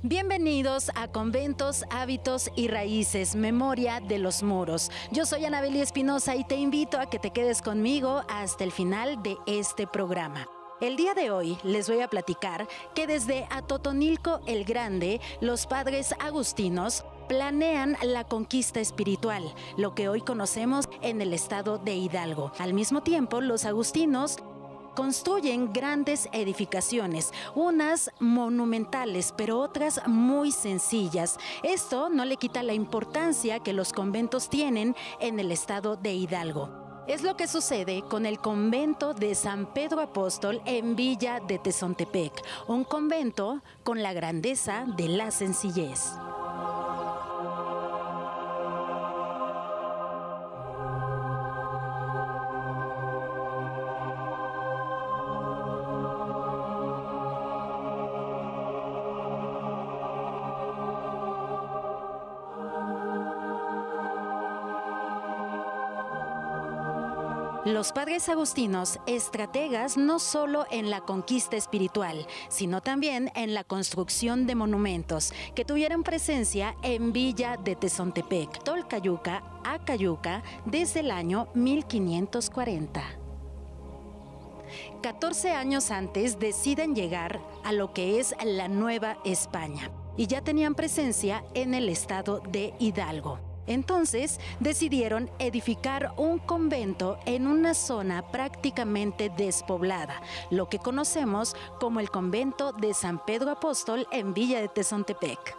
Bienvenidos a Conventos, Hábitos y Raíces, Memoria de los Muros. Yo soy Anabeli Espinosa y te invito a que te quedes conmigo hasta el final de este programa. El día de hoy les voy a platicar que desde Atotonilco el Grande, los padres agustinos planean la conquista espiritual, lo que hoy conocemos en el estado de Hidalgo. Al mismo tiempo, los agustinos construyen grandes edificaciones, unas monumentales, pero otras muy sencillas. Esto no le quita la importancia que los conventos tienen en el estado de Hidalgo. Es lo que sucede con el convento de San Pedro Apóstol en Villa de Tezontepec, un convento con la grandeza de la sencillez. Los padres agustinos, estrategas no solo en la conquista espiritual, sino también en la construcción de monumentos que tuvieron presencia en Villa de Tezontepec, Tolcayuca, Acayuca, desde el año 1540. 14 años antes deciden llegar a lo que es la Nueva España y ya tenían presencia en el estado de Hidalgo. Entonces decidieron edificar un convento en una zona prácticamente despoblada, lo que conocemos como el convento de San Pedro Apóstol en Villa de Tezontepec.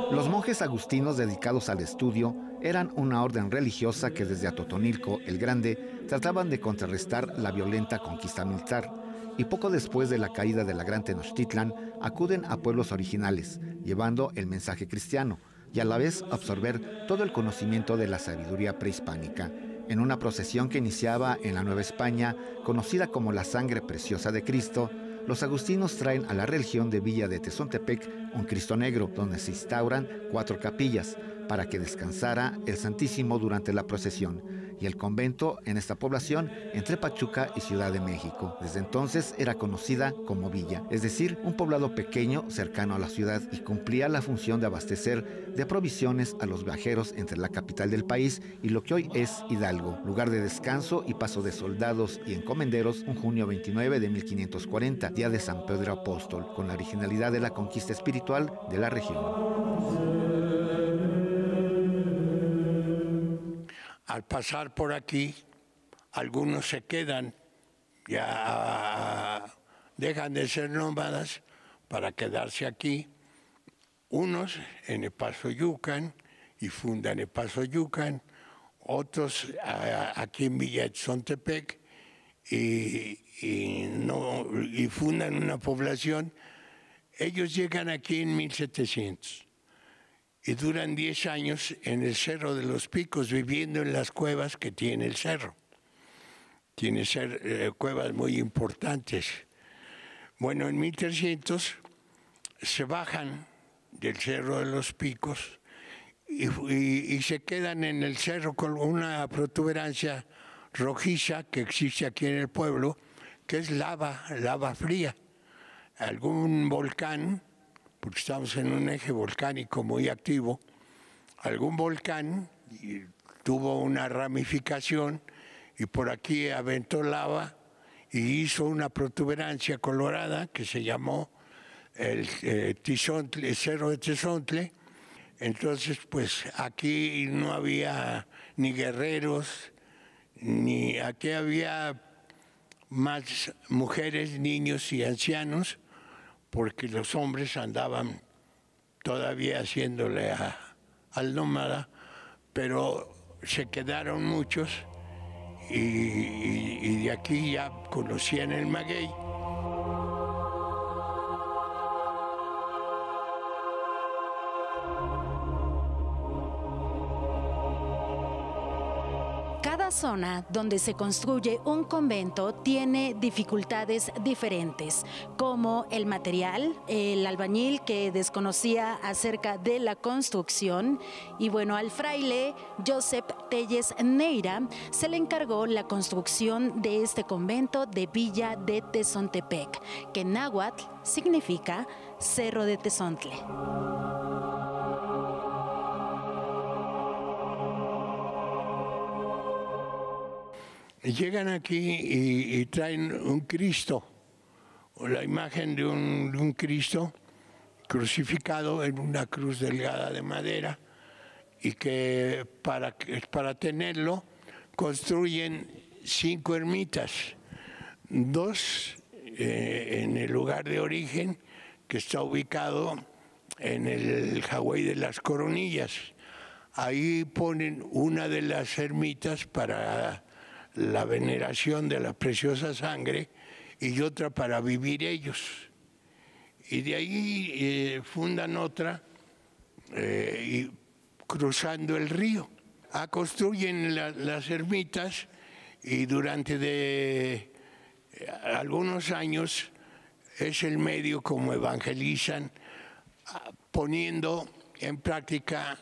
Los monjes agustinos dedicados al estudio eran una orden religiosa que desde Atotonilco el Grande trataban de contrarrestar la violenta conquista militar. Y poco después de la caída de la Gran Tenochtitlan, acuden a pueblos originales, llevando el mensaje cristiano y a la vez absorber todo el conocimiento de la sabiduría prehispánica. En una procesión que iniciaba en la Nueva España, conocida como la Sangre Preciosa de Cristo, los agustinos traen a la religión de Villa de Tezontepec un Cristo negro, donde se instauran 4 capillas, para que descansara el Santísimo durante la procesión, y el convento en esta población entre Pachuca y Ciudad de México. Desde entonces era conocida como Villa, es decir, un poblado pequeño cercano a la ciudad, y cumplía la función de abastecer de provisiones a los viajeros entre la capital del país y lo que hoy es Hidalgo, lugar de descanso y paso de soldados y encomenderos. Un junio 29 de 1540, día de San Pedro Apóstol, con la originalidad de la conquista espiritual de la región. Al pasar por aquí, algunos se quedan, ya dejan de ser nómadas para quedarse aquí. Unos en Epazoyucan y fundan Epazoyucan, otros aquí en Villa de Tezontepec y fundan una población. Ellos llegan aquí en 1700. Y duran 10 años en el Cerro de los Picos, viviendo en las cuevas que tiene el cerro. Tiene cuevas muy importantes. Bueno, en 1300 se bajan del Cerro de los Picos y se quedan en el cerro con una protuberancia rojiza que existe aquí en el pueblo, que es lava fría. Algún volcán, porque estamos en un eje volcánico muy activo, algún volcán tuvo una ramificación y por aquí aventó lava y hizo una protuberancia colorada que se llamó el Cerro de Tezontle. Entonces, pues aquí no había ni guerreros, ni aquí había más mujeres, niños y ancianos, porque los hombres andaban todavía haciéndole al nómada, pero se quedaron muchos y de aquí ya conocían el maguey. zona donde se construye un convento tiene dificultades diferentes, como el material, el albañil que desconocía acerca de la construcción, y bueno, al fraile Josep Telles Neira se le encargó la construcción de este convento de Villa de Tezontepec, que en náhuatl significa Cerro de Tezontle. Llegan aquí y traen un Cristo, o la imagen de un Cristo crucificado en una cruz delgada de madera, y que para tenerlo construyen 5 ermitas, 2 en el lugar de origen, que está ubicado en el Jagüey de las Coronillas. Ahí ponen una de las ermitas para la veneración de la preciosa sangre y otra para vivir ellos. Y de ahí fundan otra y cruzando el río. Construyen las ermitas y durante algunos años es el medio como evangelizan, poniendo en práctica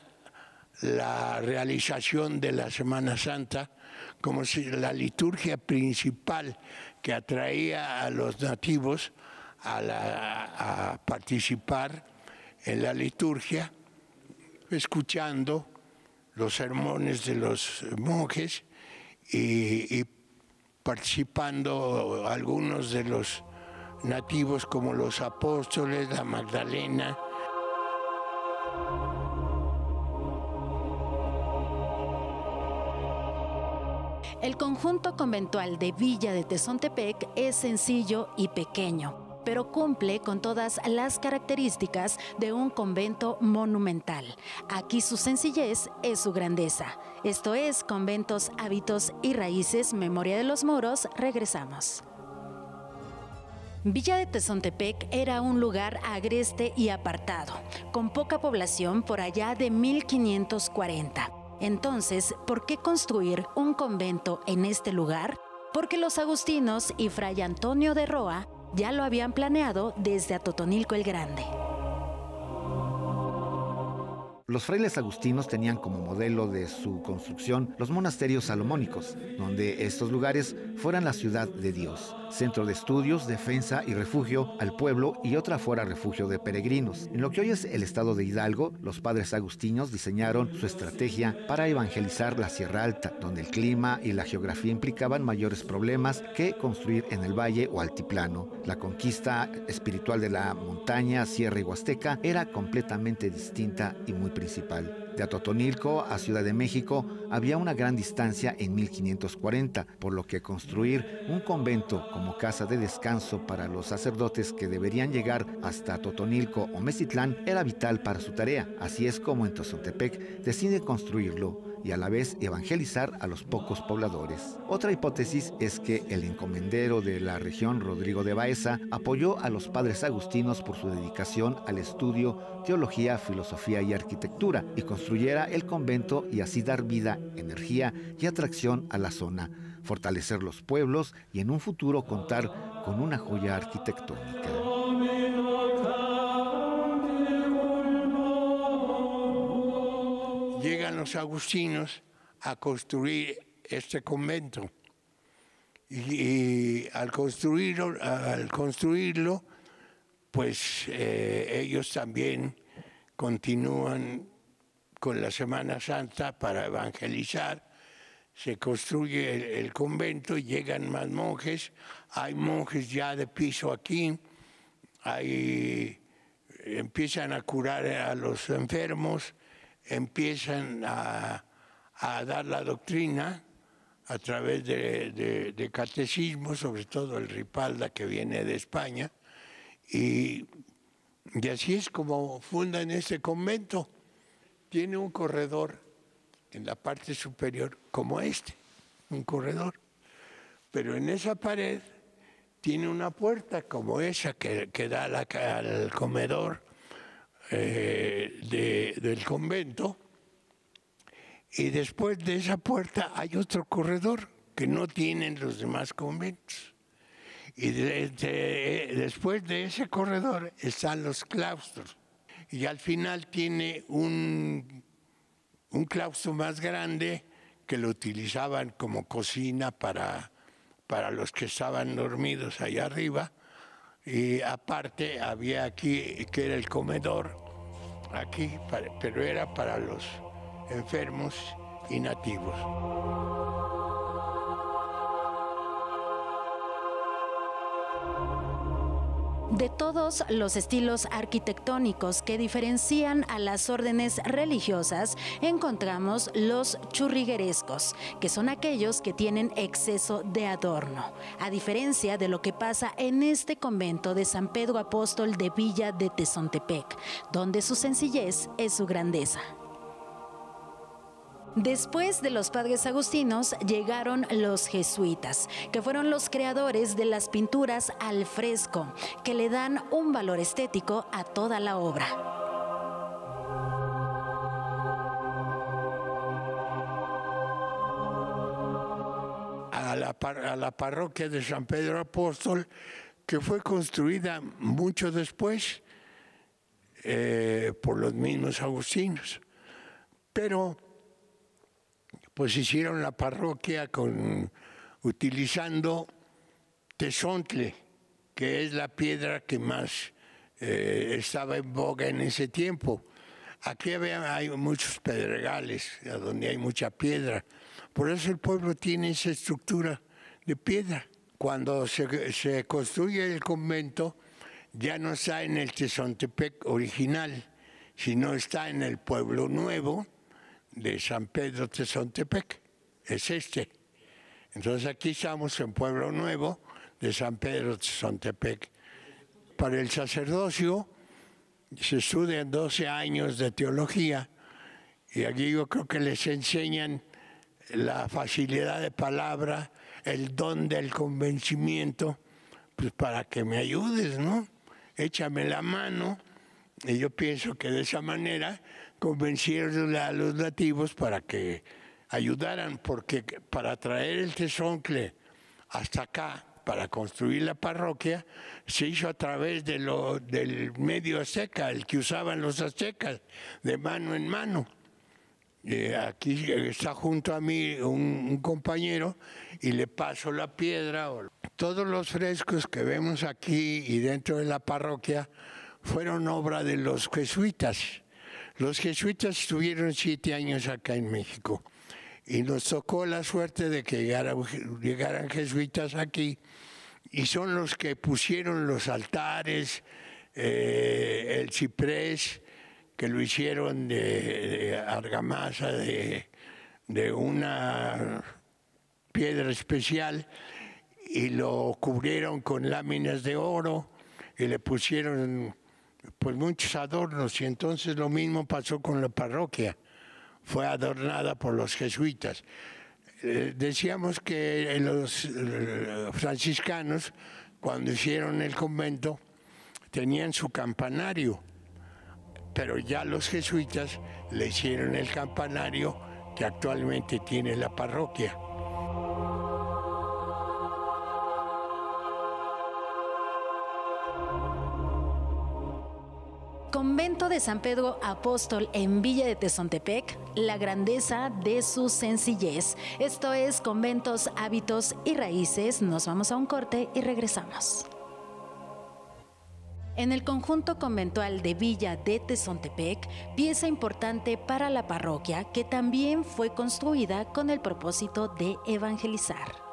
la realización de la Semana Santa como si la liturgia principal que atraía a los nativos a participar en la liturgia, escuchando los sermones de los monjes y participando algunos de los nativos como los apóstoles, la Magdalena. El conjunto conventual de Villa de Tezontepec es sencillo y pequeño, pero cumple con todas las características de un convento monumental. Aquí su sencillez es su grandeza. Esto es Conventos, Hábitos y Raíces, Memoria de los Moros. Regresamos. Villa de Tezontepec era un lugar agreste y apartado, con poca población por allá de 1540. Entonces, ¿por qué construir un convento en este lugar? Porque los agustinos y Fray Antonio de Roa ya lo habían planeado desde Atotonilco el Grande. Los frailes agustinos tenían como modelo de su construcción los monasterios salomónicos, donde estos lugares fueran la ciudad de Dios, centro de estudios, defensa y refugio al pueblo, y otra fuera refugio de peregrinos. En lo que hoy es el estado de Hidalgo, los padres agustinos diseñaron su estrategia para evangelizar la Sierra Alta, donde el clima y la geografía implicaban mayores problemas que construir en el valle o altiplano. La conquista espiritual de la montaña, sierra y huasteca era completamente distinta y muy principal. De Atotonilco a Ciudad de México había una gran distancia en 1540, por lo que construir un convento como casa de descanso para los sacerdotes que deberían llegar hasta Atotonilco o Mezitlán era vital para su tarea. Así es como en Tezontepec decide construirlo y a la vez evangelizar a los pocos pobladores. Otra hipótesis es que el encomendero de la región, Rodrigo de Baeza, apoyó a los padres agustinos por su dedicación al estudio, teología, filosofía y arquitectura, y construyera el convento y así dar vida, energía y atracción a la zona, fortalecer los pueblos y en un futuro contar con una joya arquitectónica. Llegan los agustinos a construir este convento y al construirlo, pues ellos también continúan con la Semana Santa para evangelizar. Se construye el convento, llegan más monjes, hay monjes ya de piso aquí, empiezan a curar a los enfermos, empiezan a dar la doctrina a través de catecismo, sobre todo el Ripalda que viene de España, y así es como fundan este convento. Tiene un corredor en la parte superior como un corredor, pero en esa pared tiene una puerta como esa que da al comedor del convento, Y después de esa puerta hay otro corredor que no tienen los demás conventos. Y después de ese corredor están los claustros. Y al final tiene un claustro más grande que lo utilizaban como cocina para los que estaban dormidos allá arriba. Y aparte había aquí, que era el comedor, aquí, pero era para los enfermos y nativos. De todos los estilos arquitectónicos que diferencian a las órdenes religiosas, encontramos los churriguerescos, que son aquellos que tienen exceso de adorno, a diferencia de lo que pasa en este convento de San Pedro Apóstol de Villa de Tezontepec, donde su sencillez es su grandeza. Después de los padres agustinos llegaron los jesuitas, que fueron los creadores de las pinturas al fresco, que le dan un valor estético a toda la obra. A la parroquia de San Pedro Apóstol, que fue construida mucho después por los mismos agustinos, pero pues hicieron la parroquia utilizando tezontle, que es la piedra que más estaba en boga en ese tiempo. Aquí hay muchos pedregales, donde hay mucha piedra. Por eso el pueblo tiene esa estructura de piedra. Cuando se construye el convento, ya no está en el Tezontepec original, sino está en el Pueblo Nuevo de San Pedro Tezontepec, es este. Entonces aquí estamos en Pueblo Nuevo de San Pedro Tezontepec. Para el sacerdocio se estudian 12 años de teología y aquí yo creo que les enseñan la facilidad de palabra, el don del convencimiento, pues para que me ayudes, ¿no? Échame la mano. Y yo pienso que de esa manera convencieron a los nativos para que ayudaran, porque para traer el tezontle hasta acá, para construir la parroquia, se hizo a través del medio azteca, el que usaban los aztecas, de mano en mano. Aquí está junto a mí un compañero y le paso la piedra. Todos los frescos que vemos aquí y dentro de la parroquia fueron obra de los jesuitas. Los jesuitas estuvieron 7 años acá en México y nos tocó la suerte de que llegaran jesuitas aquí y son los que pusieron los altares, el ciprés, que lo hicieron de argamasa, de una piedra especial, y lo cubrieron con láminas de oro y le pusieron pues muchos adornos, y entonces lo mismo pasó con la parroquia, fue adornada por los jesuitas. Decíamos que los franciscanos, cuando hicieron el convento, tenían su campanario, pero ya los jesuitas le hicieron el campanario que actualmente tiene la parroquia. Convento de San Pedro Apóstol en Villa de Tezontepec, la grandeza de su sencillez. Esto es Conventos, Hábitos y Raíces. Nos vamos a un corte y regresamos. En el conjunto conventual de Villa de Tezontepec, pieza importante para la parroquia que también fue construida con el propósito de evangelizar.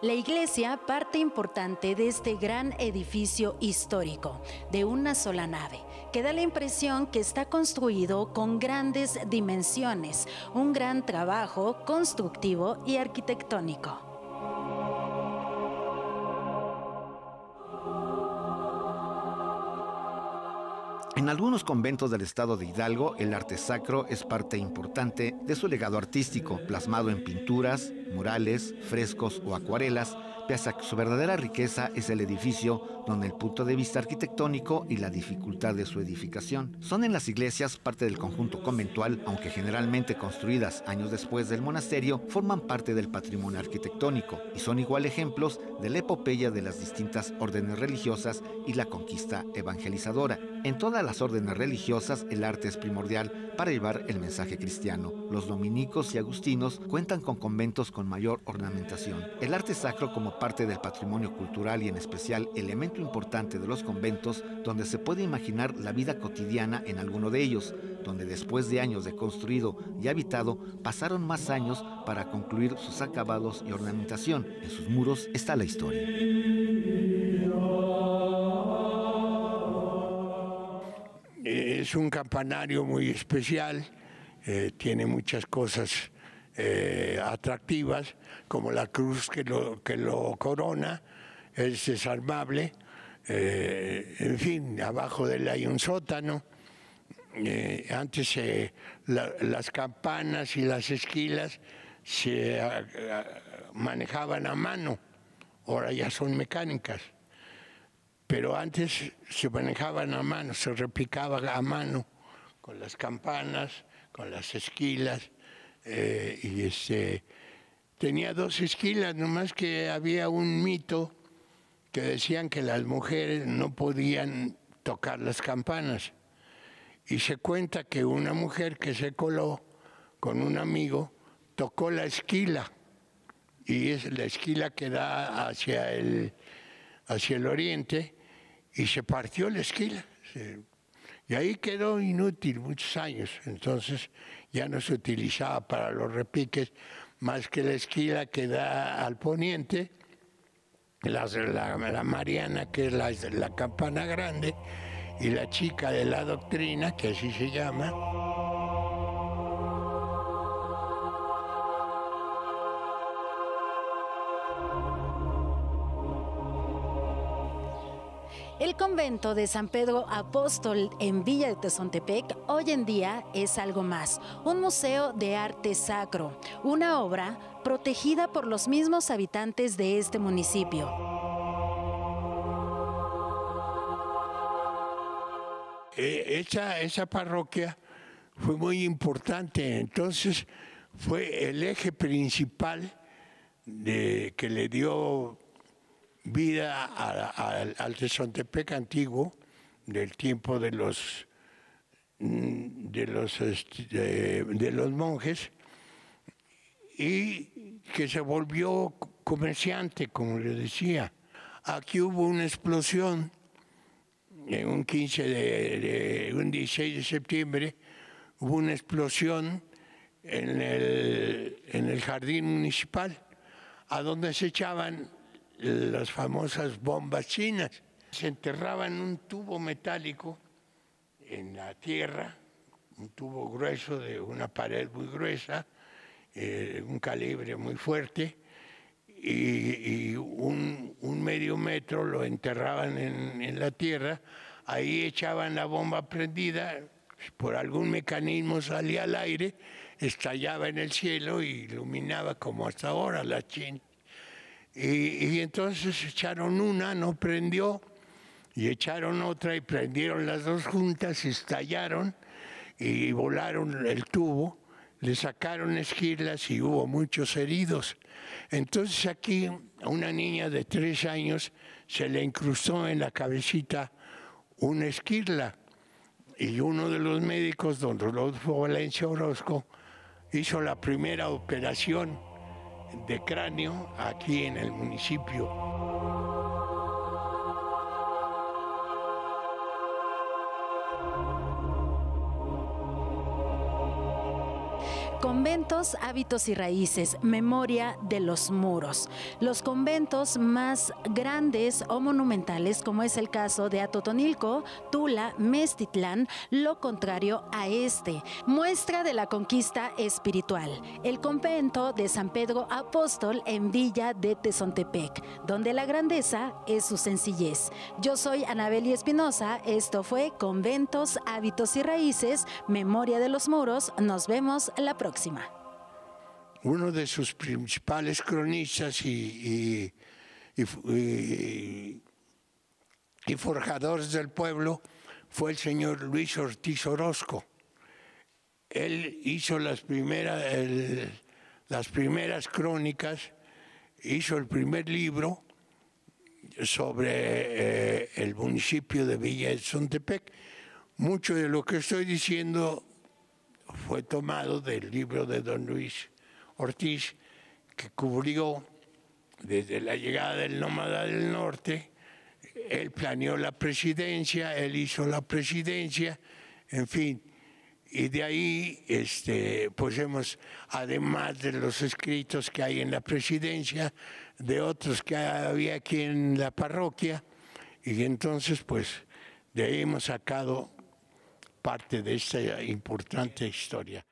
La iglesia, parte importante de este gran edificio histórico, de una sola nave, que da la impresión que está construido con grandes dimensiones, un gran trabajo constructivo y arquitectónico. En algunos conventos del estado de Hidalgo, el arte sacro es parte importante de su legado artístico, plasmado en pinturas, murales, frescos o acuarelas, pese a que su verdadera riqueza es el edificio, donde el punto de vista arquitectónico y la dificultad de su edificación. Son en las iglesias parte del conjunto conventual, aunque generalmente construidas años después del monasterio, forman parte del patrimonio arquitectónico y son igual ejemplos de la epopeya de las distintas órdenes religiosas y la conquista evangelizadora. En todas las órdenes religiosas, el arte es primordial para llevar el mensaje cristiano. Los dominicos y agustinos cuentan con conventos con mayor ornamentación. El arte sacro como parte del patrimonio cultural y en especial elemento importante de los conventos, donde se puede imaginar la vida cotidiana en alguno de ellos, donde después de años de construido y habitado, pasaron más años para concluir sus acabados y ornamentación. En sus muros está la historia. Es un campanario muy especial, tiene muchas cosas atractivas, como la cruz que lo corona, es desarmable, en fin, abajo de él hay un sótano. Antes las campanas y las esquilas se manejaban a mano, ahora ya son mecánicas. Pero antes se manejaban a mano, se replicaba a mano con las campanas, con las esquilas. Tenía 2 esquilas, nomás que había un mito que decían que las mujeres no podían tocar las campanas. Y se cuenta que una mujer que se coló con un amigo tocó la esquila, y es la esquila que da hacia el oriente, y se partió la esquila. Y ahí quedó inútil muchos años. Entonces ya no se utilizaba para los repiques más que la esquila que da al poniente, la Mariana, que es la campana grande, y la chica de la doctrina, que así se llama. El convento de San Pedro Apóstol en Villa de Tezontepec hoy en día es algo más, un museo de arte sacro, una obra protegida por los mismos habitantes de este municipio. Esa parroquia fue muy importante, entonces fue el eje principal que le dio vida al Tezontepec antiguo, del tiempo de los monjes, y que se volvió comerciante, como le decía. Aquí hubo una explosión en un 16 de septiembre, hubo una explosión en el jardín municipal, a donde se echaban las famosas bombas chinas. Se enterraban un tubo metálico en la tierra, un tubo grueso de una pared muy gruesa, un calibre muy fuerte, y un medio metro lo enterraban en la tierra. Ahí echaban la bomba prendida, por algún mecanismo salía al aire, estallaba en el cielo y iluminaba como hasta ahora la China. Y entonces echaron una, no prendió, y echaron otra y prendieron las 2 juntas, estallaron y volaron el tubo, le sacaron esquirlas y hubo muchos heridos. Entonces aquí a una niña de 3 años se le incrustó en la cabecita una esquirla, y uno de los médicos, don Rodolfo Valencia Orozco, hizo la primera operación de cráneo aquí en el municipio. Conventos, hábitos y raíces, memoria de los muros. Los conventos más grandes o monumentales, como es el caso de Atotonilco, Tula, Meztitlán, lo contrario a este, muestra de la conquista espiritual. El convento de San Pedro Apóstol en Villa de Tezontepec, donde la grandeza es su sencillez. Yo soy Anabeli Espinosa, esto fue Conventos, hábitos y raíces, memoria de los muros. Nos vemos la próxima. Uno de sus principales cronistas y y forjadores del pueblo fue el señor Luis Ortiz Orozco. Él hizo las primeras crónicas, hizo el primer libro sobre el municipio de Villa de Zontepec. Mucho de lo que estoy diciendo fue tomado del libro de don Luis Ortiz, que cubrió desde la llegada del nómada del norte. Él planeó la presidencia, él hizo la presidencia, en fin. Y de ahí, pues además de los escritos que hay en la presidencia, de otros que había aquí en la parroquia, y entonces, pues, de ahí hemos sacado parte de esta importante historia.